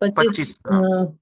25 25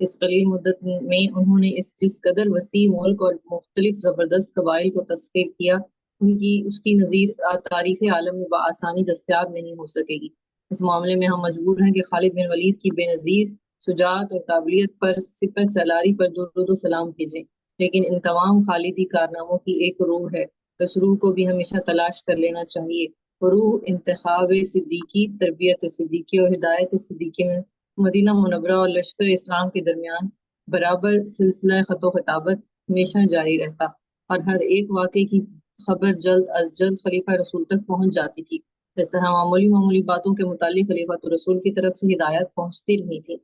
اس قلیل مدت میں انہوں نے جس قدر وسیع ملک اور مختلف زبردست قبائل کو تسخیر کیا، اس کی نظیر تاریخ عالم میں بآسانی دستیاب نہیں ہو سکے گی۔ اس معاملے میں ہم مجبور ہیں کہ خالد بن ولید کی بے نظیر شجاعت اور قابلیت پر سپہ سالاری پر درود و سلام بھیجیں، لیکن ان تمام خالدی کارناموں کی ایک روح ہے، اس روح کو بھی ہمیشہ تلاش کر لینا چاہیے۔ روح انتخاب صدیقی، تربیت صدیقی اور ہدایت صدیقی میں مدینہ منورہ اور لشکر اسلام کے درمیان برابر سلسلہ خط و خطابت ہمیشہ جاری رہتا، اور ہر ایک واقعے کی خبر جلد از جلد خلیفہ رسول تک پہنچ جاتی تھی۔ اس طرح معمولی باتوں کے متعلق خلیفہ رسول کی طرف سے ہدایت پہنچتی رہی تھی۔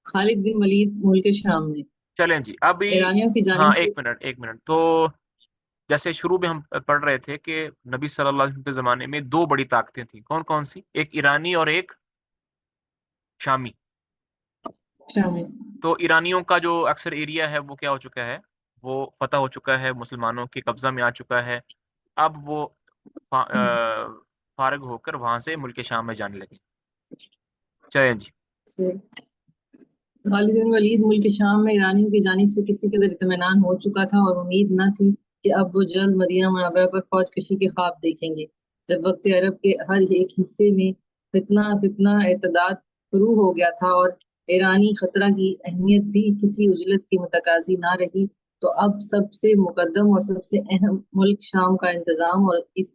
خالد بن ولید ملک شام میں چلیں جی ابھی، ایرانیوں کی ہاں جانب سے ایک منٹ تو جیسے شروع میں ہم پڑھ رہے تھے کہ نبی صلی اللہ علیہ وسلم کے زمانے میں دو بڑی طاقتیں تھیں، کون کون سی؟ ایک ایرانی اور ایک شامی۔ شام میں تو ایرانیوں کا جو اکثر ایریا ہے وہ کیا ہو چکا ہے؟ وہ فتح ہو چکا ہے، مسلمانوں کے قبضہ میں آ چکا ہے۔ اب وہ فارغ ہو کر وہاں سے ملک شام میں جانے لگے۔ چلیں جی۔ سے خالد بن ولید ملک شام میں ایرانیوں کی جانب سے کسی قدر اطمینان ہو چکا تھا، اور امید نہ تھی کہ اب وہ جلد مدینہ منورہ پر فوج کشی کے خواب دیکھیں گے، جب وقت عرب کے ہر ایک حصے میں فتنہ ارتداد شروع ہو گیا تھا اور ایرانی خطرہ کی اہمیت بھی کسی عجلت کی متقاضی نہ رہی، تو اب سب سے مقدم اور سب سے اہم ملک شام کا انتظام اور اس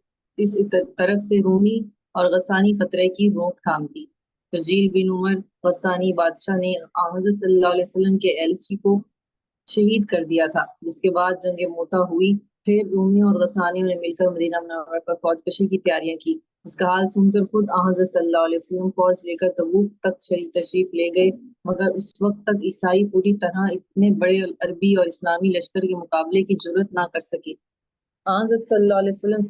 طرف سے رومی اور غسانی خطرے کی روک تھام تھی۔ فضیل بن عمر غسانی بادشاہ نے حضرت صلی اللہ علیہ وسلم کے ایلچی کو شہید کر دیا تھا، جس کے بعد جنگ موتا ہوئی۔ پھر رومیوں اور غسانیوں نے مل کر مدینہ منورہ پر فوج کشی کی تیاریاں کی، جس کا حال سن کر خود حضرت صلی اللہ علیہ وسلم فوج لے کر تبوک تک تشریف لے گئے، مگر اس وقت تک عیسائی پوری طرح اتنے بڑے عربی اور اسلامی لشکر کے مقابلے کی جرت نہ کر سکے۔ حضرت صلی اللہ علیہ وسلم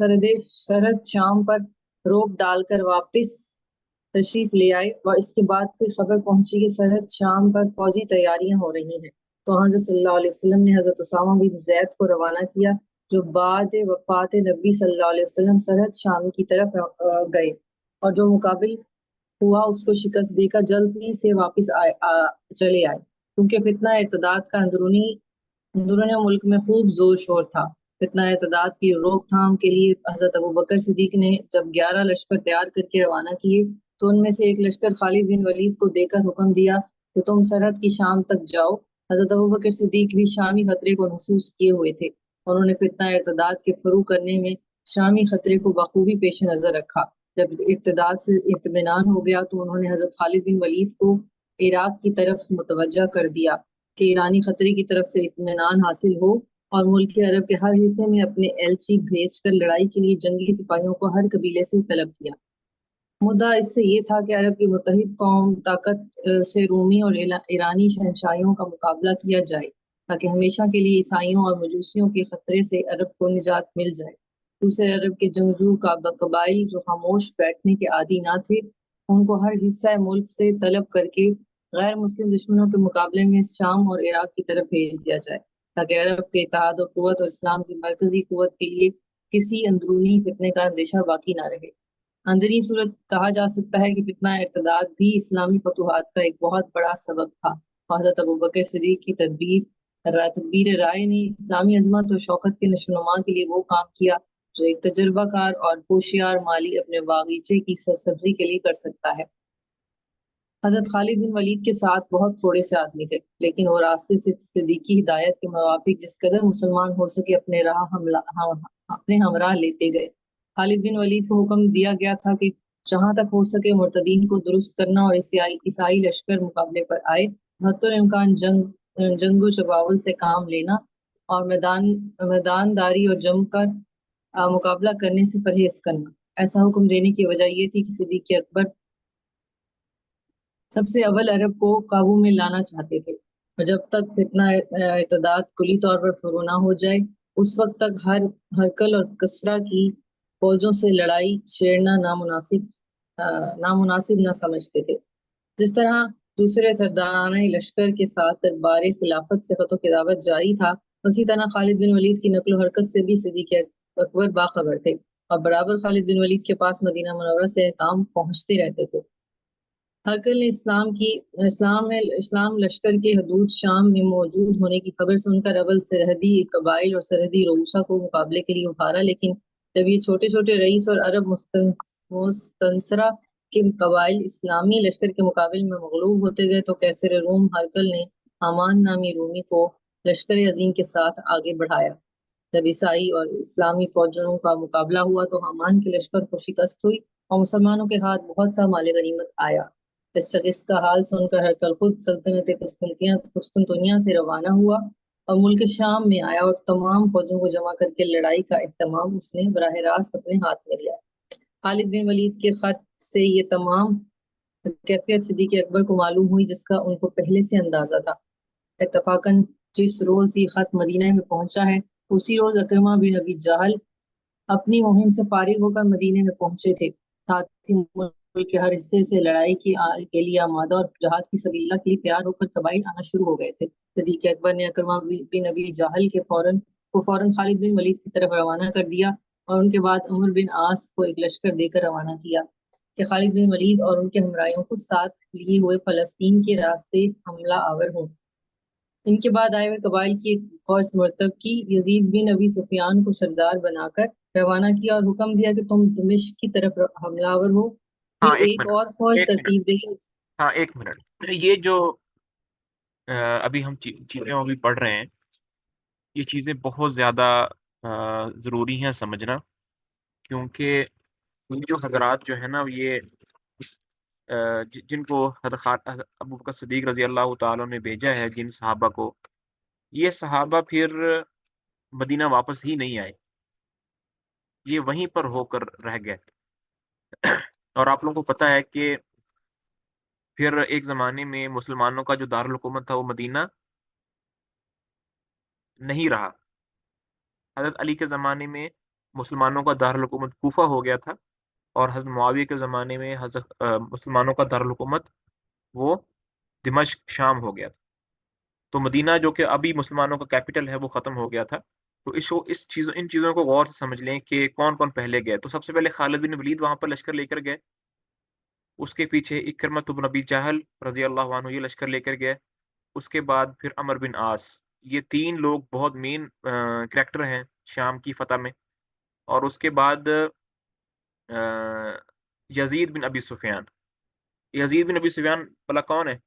سرحد شام پر روک ڈال کر واپس تشریف لے آئے، اور اس کے بعد پھر خبر پہنچی کہ سرحد شام پر فوجی تیاریاں ہو رہی ہیں، تو حضرت صلی اللہ علیہ وسلم نے حضرت اسامہ بن زید کو روانہ کیا، جو بعد وفات نبی صلی اللہ علیہ وسلم سرحد شام کی طرف گئے، اور جو مقابل ہوا اس کو شکست دے کر جلدی سے واپس چلے آئے، کیونکہ فتنہ ارتداد کا اندرون ملک میں خوب زور شور تھا۔ فتنہ ارتداد کی روک تھام کے لیے حضرت ابوبکر صدیق نے جب 11 لشکر تیار کر کے روانہ کیے، تو ان میں سے ایک لشکر خالد بن ولید کو دے کر حکم دیا کہ تم سرحد کی شام تک جاؤ۔ حضرت ابوبکر صدیق بھی شامی خطرے کو محسوس کیے ہوئے تھے، اور انہوں نے فتنہ ارتداد کے فروغ کرنے میں شامی خطرے کو بخوبی پیش نظر رکھا۔ جب ارتداد سے اطمینان ہو گیا تو انہوں نے حضرت خالد بن ولید کو عراق کی طرف متوجہ کر دیا کہ ایرانی خطرے کی طرف سے اطمینان حاصل ہو، اور ملک عرب کے ہر حصے میں اپنے ایلچی بھیج کر لڑائی کے لیے جنگی سپاہیوں کو ہر قبیلے سے طلب کیا۔ مدعا اس سے یہ تھا کہ عرب کی متحد قوم طاقت سے رومی اور ایرانی شہنشاہیوں کا مقابلہ کیا جائے، تاکہ ہمیشہ کے لیے عیسائیوں اور مجوسیوں کے خطرے سے عرب کو نجات مل جائے۔ دوسرے عرب کے جنگجو قبائل جو خاموش بیٹھنے کے عادی نہ تھے، ان کو ہر حصہ ملک سے طلب کر کے غیر مسلم دشمنوں کے مقابلے میں شام اور عراق کی طرف بھیج دیا جائے، تاکہ عرب کے اتحاد و قوت اور اسلام کی مرکزی قوت کے لیے کسی اندرونی فتنے کا اندیشہ باقی نہ رہے۔ اندرونی صورت کہا جا سکتا ہے کہ فتنہ ارتداد بھی اسلامی فتوحات کا ایک بہت بڑا سبب تھا۔ حضرت ابوبکر صدیق کی تدبیر رائے نے اسلامی عظمت اور شوکت کے نشوونما کے لیے وہ کام کیا جو ایک تجربہ کار اور ہوشیار مالی اپنے باغیچے کی سرسبزی کے لیے کر سکتا ہے۔ حضرت خالد بن ولید کے ساتھ بہت تھوڑے سے آدمی تھے، لیکن وہ راستے سے صدیقی ہدایت کے موافق جس قدر مسلمان ہو سکے اپنے ہمراہ لیتے گئے۔ خالد بن ولید کو حکم دیا گیا تھا کہ جہاں تک ہو سکے مرتدین کو درست کرنا اور عیسائی لشکر مقابلے پر آئے، حتی الامکان جنگ و چباول سے کام لینا اور میدان داری اور جم کر مقابلہ کرنے سے پرہیز کرنا۔ ایسا حکم دینے کی وجہ یہ تھی کہ صدیق اکبر سب سے اول عرب کو قابو میں لانا چاہتے تھے، اور جب تک فتنہ ارتداد کلی طور پر شروع نہ ہو جائے، اس وقت تک ہر ہرکل اور کسرا کی فوجوں سے لڑائی چھیڑنا نامناسب نہ سمجھتے تھے۔ جس طرح دوسرے سردارانہ لشکر کے ساتھ دربار خلافت سے خط و کتابت جاری تھا، اسی طرح خالد بن ولید کی نقل و حرکت سے بھی صدیق اکبر باخبر تھے، اور برابر خالد بن ولید کے پاس مدینہ منورہ سے احکام پہنچتے رہتے تھے۔ ہرکل نے اسلام لشکر کے حدود شام میں موجود ہونے کی خبر سن کر اول سرحدی قبائل اور سرحدی رؤسا کو مقابلے کے لیے ابھارا، لیکن جب یہ چھوٹے چھوٹے رئیس اور عرب مستنصرہ کے قبائل اسلامی لشکر کے مقابلے میں مغلوب ہوتے گئے تو قیصر روم ہرکل نے حامان نامی رومی کو لشکر عظیم کے ساتھ آگے بڑھایا۔ جب عیسائی اور اسلامی فوجوں کا مقابلہ ہوا تو حامان کے لشکر کو شکست ہوئی اور مسلمانوں کے ہاتھ بہت سا مال غنیمت آیا۔ اس شکست کا حال سن کر ہرقل خود سلطنت قسطنطنیہ سے روانہ ہوا اور ملک شام میں آیا اور تمام فوجوں کو جمع کر کے لڑائی کا اہتمام اس نے براہ راست اپنے ہاتھ میں لیا۔ خالد بن ولید کے خط سے یہ تمام کیفیت صدیق اکبر کو معلوم ہوئی، جس کا ان کو پہلے سے اندازہ تھا۔ اتفاقاً جس روز یہ خط مدینہ میں پہنچا ہے اسی روز اکرمہ بن ابی جہل اپنی مہم سے فارغ ہو کر مدینے میں پہنچے تھے۔ ساتھ ہی ملک کے ہر حصے سے لڑائی کے لیے آمادہ اور جہاد کی سبیل اللہ کے لیے تیار ہو کر قبائل آنا شروع ہو گئے تھے۔ صدیق اکبر نے اکرمہ بن ابی جہل کے فوراً خالد بن ولید کی طرف روانہ کر دیا اور ان کے بعد عمر بن عاص کو ایک لشکر دے کر روانہ کیا کہ خالد بن ولید اور ان کے ہمراہیوں کو ساتھ لیے ہوئے فلسطین کے راستے حملہ آور ہوں۔ ان کے بعد آئے ہوئے قبائل کی ایک فوج مرتب کی، یزید بن ابی سفیان کو سردار بنا کر روانہ کیا اور حکم دیا کہ تم دمشق کی طرف حملہ آور ہو۔ ہاں پھر ایک ایک منٹ اور فوج ایک منٹ ترتیب دے ہاں ایک منٹ، یہ جو ابھی ہم چیزیں ابھی پڑھ رہے ہیں، یہ چیزیں بہت زیادہ ضروری ہیں سمجھنا، کیونکہ یہ جو حضرات جو ہے نا، یہ جن کو حضرت ابو بکر صدیق رضی اللہ تعالیٰ نے بھیجا ہے، جن صحابہ کو، یہ صحابہ پھر مدینہ واپس ہی نہیں آئے، یہ وہیں پر ہو کر رہ گئے۔ اور آپ لوگوں کو پتہ ہے کہ پھر ایک زمانے میں مسلمانوں کا جو دارالحکومت تھا وہ مدینہ نہیں رہا۔ حضرت علی کے زمانے میں مسلمانوں کا دارالحکومت کوفہ ہو گیا تھا، اور حضرت معاویہ کے زمانے میں مسلمانوں کا دارالحکومت وہ دمشق شام ہو گیا تھا۔ تو مدینہ جو کہ ابھی مسلمانوں کا کیپٹل ہے وہ ختم ہو گیا تھا۔ تو ان چیزوں کو غور سے سمجھ لیں کہ کون کون پہلے گئے۔ تو سب سے پہلے خالد بن ولید وہاں پر لشکر لے کر گئے، اس کے پیچھے اکرمۃ بن ابی جہل رضی اللہ عنہ یہ لشکر لے کر گئے، اس کے بعد پھر عمر بن عاص۔ یہ تین لوگ بہت مین کریکٹر ہیں شام کی فتح میں۔ اور اس کے بعد یزید بن ابی سفیان۔ یزید بن ابی سفیان بلا کون ہے؟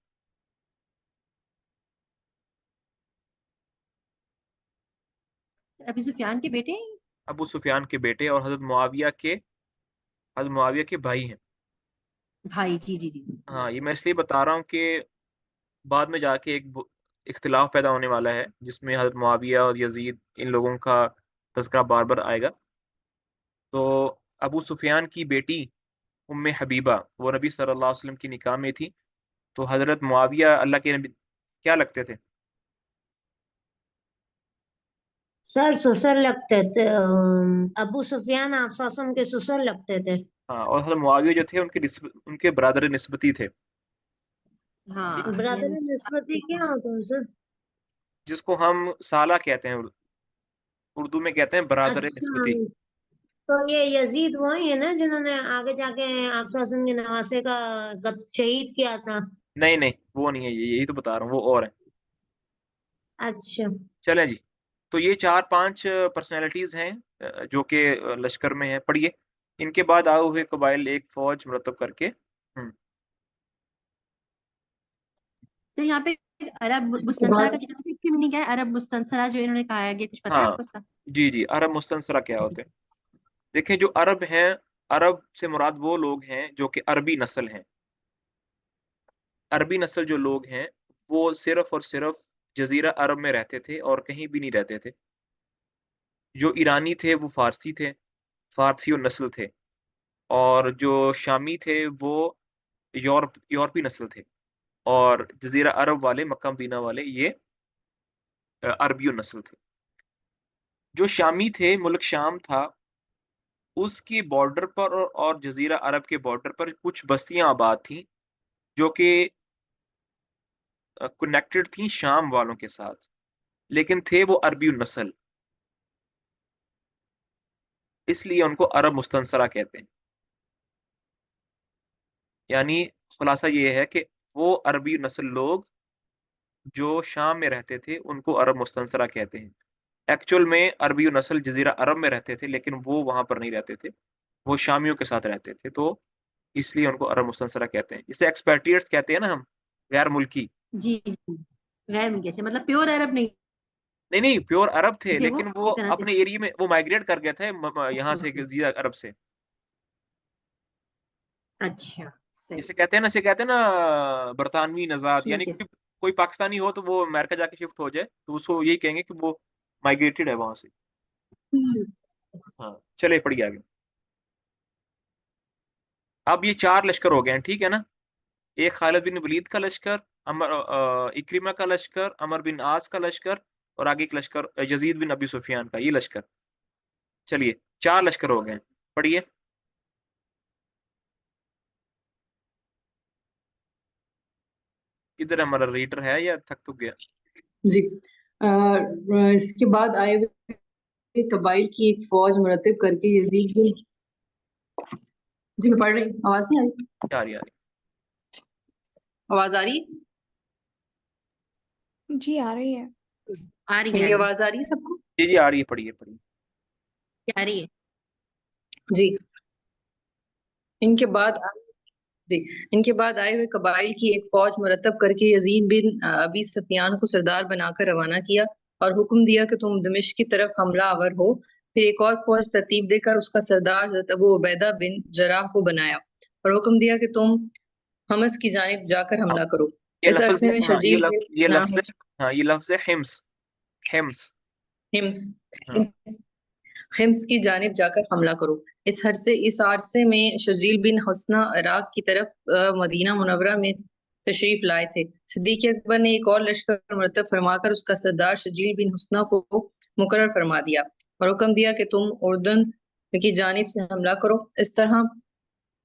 ابی سفیان کے بیٹے ابو سفیان کے بیٹے اور حضرت معاویہ کے بھائی ہیں۔ بھائی، جی جی جی۔ ہاں، یہ میں اس لیے بتا رہا ہوں کہ بعد میں جا کے ایک اختلاف پیدا ہونے والا ہے، جس میں حضرت معاویہ اور یزید ان لوگوں کا تذکرہ بار بار آئے گا۔ تو ابو سفیان کی بیٹی ام حبیبہ وہ نبی صلی اللہ علیہ وسلم کی نکاح میں تھی۔ تو حضرت معاویہ اللہ کے نبی کیا لگتے تھے؟ سر سسر لگتے تھے، ابو سفیان آپ ساسم کے سسر لگتے تھے۔ ہاں، اور حضرت معاویہ جو تھے ان کے برادر نسبتی تھے، ہاں، برادر یعنی نسبتی کیا ہوتا ہے سر؟ جس کو ہم سالہ کہتے ہیں، اردو میں کہتے ہیں برادر اچھا، نسبتی۔ تو یہ یزید وہی ہے نا جنہوں نے آگے جا کے آپ ساسم کے نواسے کا شہید کیا تھا؟ نہیں نہیں، وہ نہیں ہے، یہی تو بتا رہا ہوں، وہ اور ہے۔ اچھا، چلیں جی، تو یہ 4-5 پرسنالٹیز ہیں جو کہ لشکر میں ہیں، پڑھیے۔ ان کے بعد آئے ہوئے قبائل ایک فوج مرتب کر کے تو یہاں پہ عرب مستنصرہ کا ذکر ہے، اس کی میننگ کیا ہے؟ عرب مستنصرہ جو انہوں نے کہا ہے، یہ کچھ پتا ہے آپ ہاں کو اس کا؟ جی جی، عرب مستنصرہ کیا ہوتے ہیں؟ دیکھیں، جو عرب ہیں، عرب سے مراد وہ لوگ ہیں جو کہ عربی نسل ہیں۔ عربی نسل جو لوگ ہیں وہ صرف اور صرف جزیرہ عرب میں رہتے تھے اور کہیں بھی نہیں رہتے تھے۔ جو ایرانی تھے وہ فارسی تھے، فارسی اور نسل تھے، اور جو شامی تھے وہ یورپی نسل تھے، اور جزیرہ عرب والے، مکہ مدینہ والے، یہ عربی نسل تھے۔ جو شامی تھے، ملک شام تھا، اس کی بارڈر پر اور جزیرہ عرب کے بارڈر پر کچھ بستیاں آباد تھیں جو کہ کنیکٹڈ تھیں شام والوں کے ساتھ، لیکن تھے وہ عربی نسل، اس لیے ان کو عرب مستنصرہ کہتے ہیں۔ یعنی خلاصہ یہ ہے کہ وہ عربی نسل لوگ جو شام میں رہتے تھے ان کو عرب مستنصرہ کہتے ہیں. ایکچوئل میں عربی نسل جزیرہ عرب میں رہتے تھے لیکن وہ وہاں پر نہیں رہتے تھے، وہ شامیوں کے ساتھ رہتے تھے، تو اس لیے ان کو عرب مستنصرہ کہتے ہیں. اسے ایکسپیٹریٹس کہتے ہیں نا ہم، غیر ملکی. جی جی غیر ملکی. اچھا مطلب پیور عرب نہیں نہیں پیور عرب تھے تھے وہ لیکن وہ ایک طرح سے. اپنے ایریے میں وہ مائگریٹ کر گئے تھے یہاں سے جزیرہ عرب سے. اچھا صحیح جسے کہتے ہیں نا، اسے کہتے ہیں نا برطانوی نژاد، یعنی ٹھیک ہے. کہ کوئی پاکستانی ہو تو وہ امریکہ جا کے شفٹ ہو جائے تو اس کو یہی کہیں گے کہ وہ مائگریٹڈ ہے وہاں سے. ہاں چلے پڑھیے آگے. اب یہ 4 لشکر ہو گئے ہیں، ٹھیک ہے نا. ایک خالد بن ولید کا لشکر، اکرمہ کا لشکر، عمر بن عاص کا لشکر، اور آگے ایک لشکر یزید بن ابی سفیان کا، یہ لشکر. چلیے 4 لشکر ہو گئے ہیں، پڑھیے. کدھر ہمارا ریڈر ہے یا تھک تو گیا؟ جی اس کے بعد آئے ہوئے قبائل کی ایک فوج مرتب کر کے یزید بن، جی میں پڑھ رہی ہوں، آواز نہیں آ رہی؟ آ رہی. آواز آ رہی؟ جی آ رہی ہے. آ رہی میری ہے آواز آ رہی ہے سب کو؟ جی آ رہی ہے، پڑھیے. آ رہی ہے. جی ان کے بعد آئے ہوئے قبائل کی ایک فوج مرتب کر کے یزید بن ابی سفیان کو سردار بنا کر روانہ کیا اور حکم دیا کہ تم دمشق کی طرف حملہ آور ہو. پھر ایک اور فوج ترتیب دے کر اس کا سردار حضرت ابو عبیدہ بن جراح کو بنایا اور حکم دیا کہ تم حمص کی جانب جا کر حملہ کرو. یہ اس لفظ عرصے میں شجیل یہ بن لفظ ہاں یہ لفظ ہے حمص. حمص ہاں. حمص کی جانب جا کر حملہ کرو. اس عرصے میں شجیل بن حسنہ عراق کی طرف مدینہ منورہ میں تشریف لائے تھے. صدیق اکبر نے ایک اور لشکر مرتب فرما کر اس کا سردار شجیل بن حسنہ کو مقرر فرما دیا اور حکم دیا کہ تم اردن کی جانب سے حملہ کرو. اس طرح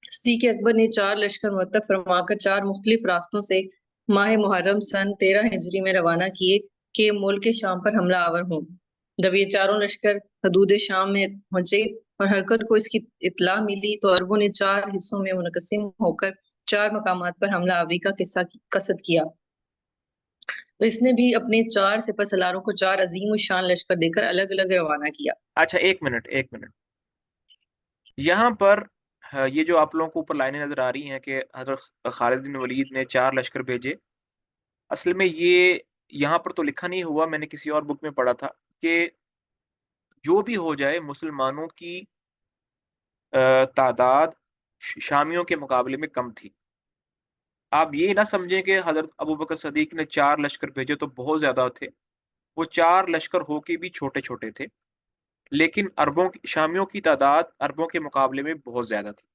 صدیق اکبر نے 4 لشکر مرتب فرما کر 4 مختلف راستوں سے ماہ محرم سن 13 ہجری میں روانہ کیے کہ ملک شام پر حملہ آور ہوں. جب یہ چاروں لشکر حدود شام میں پہنچے اور ہرکت کو اس کی اطلاع ملی تو عربوں نے 4 حصوں میں منقسم ہو کر 4 مقامات پر حملہ آوری کا قصد کیا. تو اس نے بھی اپنے 4 سپہ سالاروں کو 4 عظیم الشان لشکر دے کر الگ الگ روانہ کیا. اچھا ایک منٹ یہاں پر یہ جو آپ لوگوں کو اوپر لائنیں نظر آ رہی ہیں کہ حضرت خالد بن ولید نے 4 لشکر بھیجے، اصل میں یہ یہاں پر تو لکھا نہیں ہوا، میں نے کسی اور بک میں پڑھا تھا کہ جو بھی ہو جائے مسلمانوں کی تعداد شامیوں کے مقابلے میں کم تھی. آپ یہ نہ سمجھیں کہ حضرت ابوبکر صدیق نے 4 لشکر بھیجے تو بہت زیادہ تھے، وہ 4 لشکر ہو کے بھی چھوٹے چھوٹے تھے، لیکن شامیوں کی تعداد عربوں کے مقابلے میں بہت زیادہ تھی.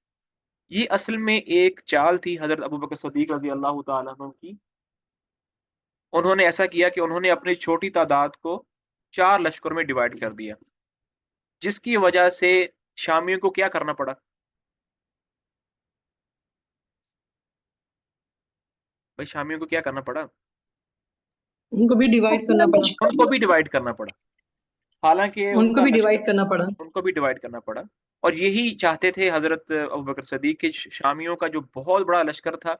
یہ اصل میں ایک چال تھی حضرت ابوبکر صدیق رضی اللہ تعالیٰ عنہ کی. انہوں نے ایسا کیا کہ انہوں نے اپنی چھوٹی تعداد کو 4 لشکروں میں ڈیوائیڈ کر دیا، جس کی وجہ سے شامیوں کو کیا کرنا پڑا؟ بھائی شامیوں کو کیا کرنا پڑا؟ ان کو بھی ڈیوائیڈ کرنا پڑا. ان کو بھی ڈیوائیڈ کرنا پڑا، حالانکہ ان کو کا بھی لشکر ڈیوائیڈ کرنا پڑا. ان کو بھی ڈیوائیڈ کرنا پڑا. اور یہی چاہتے تھے حضرت ابوبکر صدیق کہ شامیوں کا جو بہت بڑا لشکر تھا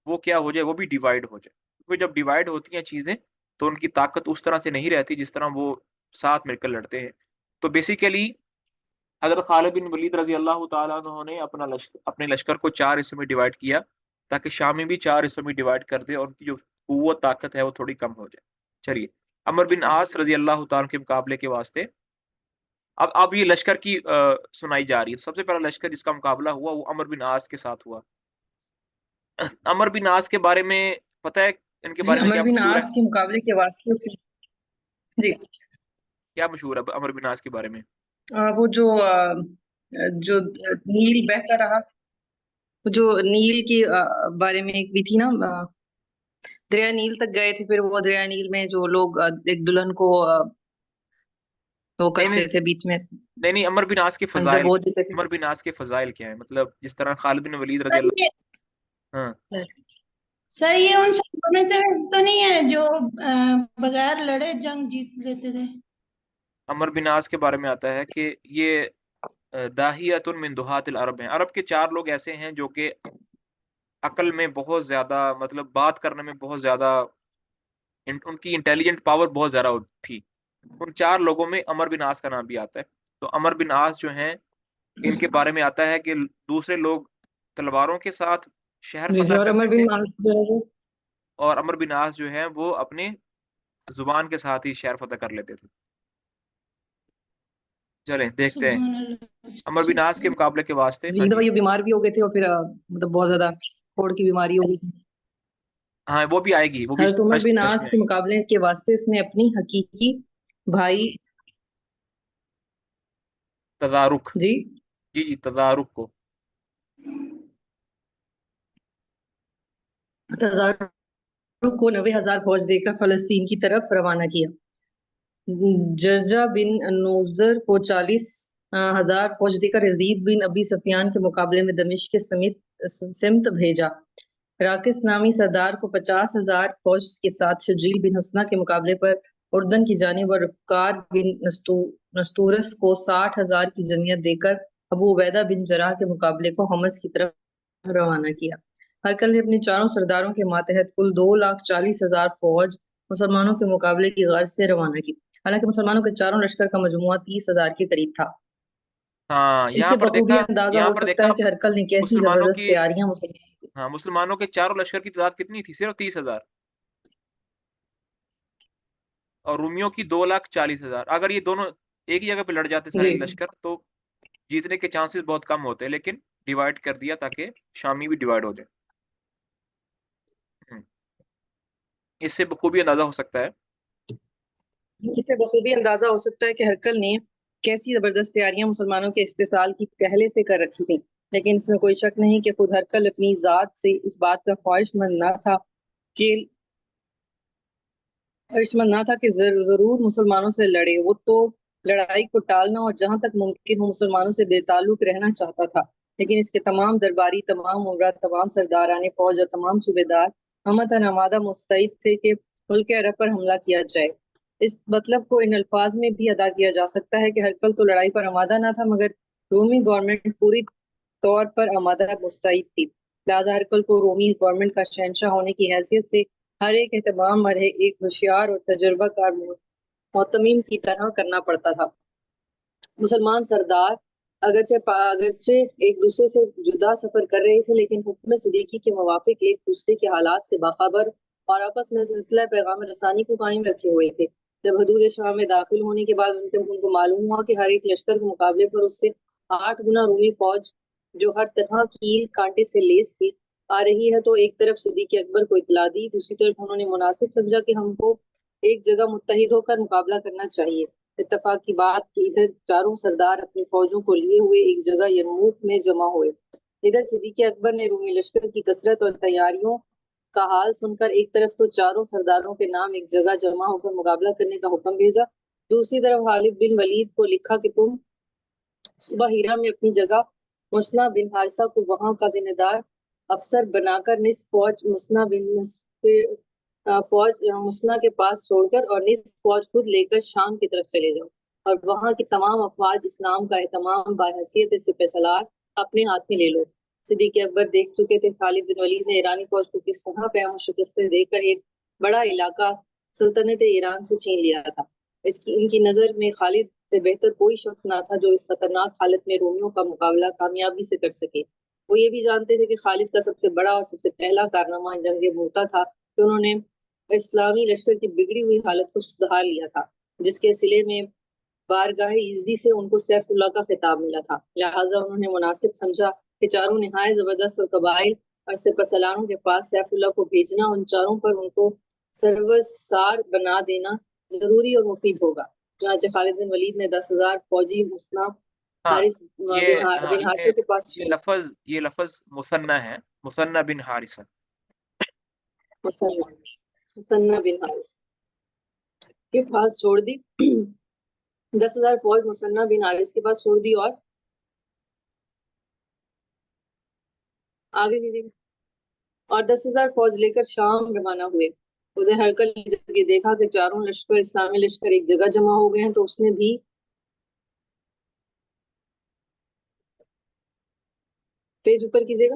وہ کیا ہو جائے، وہ بھی ڈیوائیڈ ہو جائے. کیونکہ جب ڈیوائیڈ ہوتی ہیں چیزیں تو ان کی طاقت اس طرح سے نہیں رہتی جس طرح وہ ساتھ مل کر لڑتے ہیں. تو بیسیکلی حضرت خالد بن ولید رضی اللہ تعالیٰ عنہ نے اپنے لشکر کو 4 حصوں میں ڈیوائیڈ کیا تاکہ شامی بھی 4 حصوں میں ڈیوائیڈ کر دے اور ان کی جو قوت طاقت ہے وہ تھوڑی کم ہو جائے. چلیے عمر بن عاص رضی اللہ تعالیٰ کے مقابلے کے واسطے اب یہ لشکر کی سنائی جا رہی ہے. سب سے پہلا لشکر جس کا مقابلہ ہوا وہ عمر بن عاص کے ساتھ ہوا. عمر بن عاص کے بارے میں پتہ ہے ان کے بارے میں عمر کیا بن مشہور عاص ہے؟ کے مقابلے کے واسطے سے جی کیا مشہور ہے عمر بن عاص کے بارے میں؟ وہ جو نیل بہتا رہا، جو نیل کے بارے میں ایک بھی تھی نا، دریا نیل تک گئے تھے، پھر وہ دریا نیل میں جو لوگ ایک دلہن کو وہ کرتے تھے بیچ میں نہیں عمر بن عاص کے اندر فضائل، بہت دیتے تھے. عمر بن عاص کے فضائل کیا ہیں؟ مطلب جس طرح خالد بن ولید رضی اللہ ہاں سر یہ ان شخصوں میں سے تو نہیں ہے جو بغیر لڑے جنگ جیت لیتے تھے؟ عمر بن عاص کے بارے میں آتا ہے کہ یہ داہیۃ من دہات العرب ہیں. عرب کے 4 لوگ ایسے ہیں جو کہ عقل میں بہت زیادہ، مطلب بات کرنے میں بہت زیادہ، ان کی انٹیلیجنٹ پاور بہت زیادہ تھی. ان 4 لوگوں میں عمر بن عاص کا نام بھی آتا ہے. تو عمر بن عاص جو ہیں، ان کے بارے میں آتا ہے کہ دوسرے لوگ تلواروں کے ساتھ شہر جی جی، فتح اور عمر کرتے تھے، بن عاص جو ہے وہ اور عمر بن عاص جو ہیں وہ اپنے زبان کے ساتھ ہی شہر فتح کر لیتے تھے. چلیں دیکھتے ہیں سبحان اللہ. عمر بن عاص کے مقابلے کے واسطے. جی ہاں ایک جی، دفعہ یہ بیمار بھی ہو گئے تھے، اور پھر مطلب بہت زیادہ کوڑ کی بیماری ہو گئی تھی. ہاں وہ بھی آئے گی، وہ بھی حضرت عمر بن دمشق عاص میں کے آئے گی. مقابلے کے واسطے اس نے اپنی حقیقی بھائی تدارک، جی جی جی تدارک کو. تزارک کو 90,000 فوج دے کر فلسطین کی طرف روانہ کیا. جرجا بن نوذر کو 40,000 فوج دے کر یزید بن ابی سفیان کے مقابلے میں دمشق کے سمت بھیجا. راکس نامی سردار کو 50,000 فوج کے ساتھ شجیل بن حسنہ کے مقابلے پر اردن کی جانب، اور رفکار بن نستورس کو 60,000 کی جمعیت دے کر ابو عبیدہ بن جراح کے مقابلے کو حمص کی طرف روانہ کیا. ہرکل نے اپنے 4 سرداروں کے ماتحت کل 2,40,000 فوج مسلمانوں کے مقابلے کی غرض سے روانہ کی. حالانکہ مسلمانوں کے چاروں لشکر کا مجموعہ 30,000 کے قریب تھا. ہاں اس سے بخوبی اندازہ یہاں ہو پر سکتا دیکھا ہے آپ کہ ہرکل نے کیسی مسلمانوں زبردست کی، تیاریاں ہاں مسلمانوں کے چاروں لشکر کی تعداد کتنی تھی؟ صرف 30,000. اور رومیوں کی 2,40,000. اگر یہ دونوں ایک ہی جگہ پہ لڑ جاتے سارے جی لشکر تو جیتنے کے چانسز بہت کم ہوتے ہیں، لیکن ڈیوائڈ کر دیا تاکہ شامی بھی ڈیوائڈ ہو جائے. اس سے بخوبی اندازہ ہو سکتا ہے. اس سے بخوبی اندازہ ہو سکتا ہے کہ ہرکل نے کیسی زبردست تیاریاں مسلمانوں کے استحصال کی پہلے سے کر رکھی تھیں. لیکن اس میں کوئی شک نہیں کہ خود ہرکل اپنی ذات سے اس بات کا خواہشمند نہ تھا کہ ضرور مسلمانوں سے لڑے. وہ تو لڑائی کو ٹالنا اور جہاں تک ممکن ہو مسلمانوں سے بے تعلق رہنا چاہتا تھا. لیکن اس کے تمام درباری، تمام عمرا، تمام سرداران فوج اور تمام صوبیدار ہمتاً آمادہ مستعد تھے کہ ملک عرب پر حملہ کیا جائے. اس مطلب کو ان الفاظ میں بھی ادا کیا جا سکتا ہے کہ ہرکل تو لڑائی پر آمادہ نہ تھا، مگر رومی گورنمنٹ پوری طور پر آمادہ مستعد تھی. لہذا ہرکل کو رومی گورنمنٹ کا شہنشاہ ہونے کی حیثیت سے ہر ایک اہتمام مرے ایک ہوشیار اور تجربہ کار معتمم کی طرح کرنا پڑتا تھا. مسلمان سردار اگرچہ ایک دوسرے سے جدا سفر کر رہے تھے، لیکن حکم صدیقی کے موافق ایک دوسرے کے حالات سے باخبر اور آپس میں سلسلہ پیغام رسانی کو قائم رکھے ہوئے تھے. جب حدود شام میں داخل ہونے کے بعد ان کو معلوم ہوا کہ ہر ایک لشکر کے مقابلے پر اس سے 8 گنا رومی فوج جو ہر طرح کیل کانٹے سے لیس تھی آ رہی ہے، تو ایک طرف صدیق اکبر کو اطلاع دی، دوسری طرف انہوں نے مناسب سمجھا کہ ہم کو ایک جگہ متحد ہو کر مقابلہ کرنا چاہیے. اتفاق کی بات کہ ادھر چاروں سردار اپنی فوجوں کو لیے ہوئے ایک جگہ یرموک میں جمع ہوئے. ادھر صدیق اکبر نے رومی لشکر کی کثرت اور تیاریوں کا حال سن کر ایک طرف تو چاروں سرداروں کے نام ایک جگہ جمع ہو کر مقابلہ کرنے کا حکم بھیجا، دوسری طرف خالد بن ولید کو لکھا کہ تم صبح ہیرا میں اپنی جگہ مسنا بن حارثہ کو وہاں کا ذمہ دار افسر بنا کر نصف فوج مسنا کے پاس چھوڑ کر اور نصف فوج خود لے کر شام کی طرف چلے جاؤ، اور وہاں کی تمام افواج اسلام کا اہتمام بحیثیت سپہ سالار اپنے ہاتھ میں لے لو. صدیق اکبر دیکھ چکے تھے خالد بن ولید نے ایرانی فوج کو کس طرح پیام و شکستیں دے کر ایک بڑا علاقہ سلطنت ایران سے چھین لیا تھا. ان کی نظر میں خالد سے بہتر کوئی شخص نہ تھا جو اس خطرناک حالت میں رومیوں کا مقابلہ کامیابی سے کر سکے. وہ یہ بھی جانتے تھے کہ خالد کا سب سے بڑا اور سب سے پہلا کارنامہ جنگ موتا تھا کہ انہوں نے اسلامی لشکر کی بگڑی ہوئی حالت کو سدھار لیا تھا، جس کے صلے میں بارگاہ یزدی سے ان کو سیف اللہ کا خطاب ملا تھا. لہٰذا انہوں نے مناسب سمجھا کہ چاروں نہایت زبردست اور قبائل اور سپہ سالاروں کے پاس سیف اللہ کو بھیجنا ان چاروں پر ان کو سروسار بنا دینا ضروری اور مفید ہوگا. چنانچہ خالد بن ولید نے 10,000 فوجی مسنا حارث بن حارثہ کے پاس یہ لفظ مثنی ہے، مثنی بن حارثہ. مسنا بن حارث کے پاس چھوڑ دی. 10,000 فوج مسنا بن حارث کے پاس چھوڑ دی اور آگے کیجیے اور 10,000 فوج لے کر شام روانہ ہوئے. ادھر ہرکل نے جب یہ دیکھا کہ چاروں لشکر اسلامی لشکر ایک جگہ جمع ہو گئے ہیں تو اس نے بھی پیج اوپر کیجیے گا.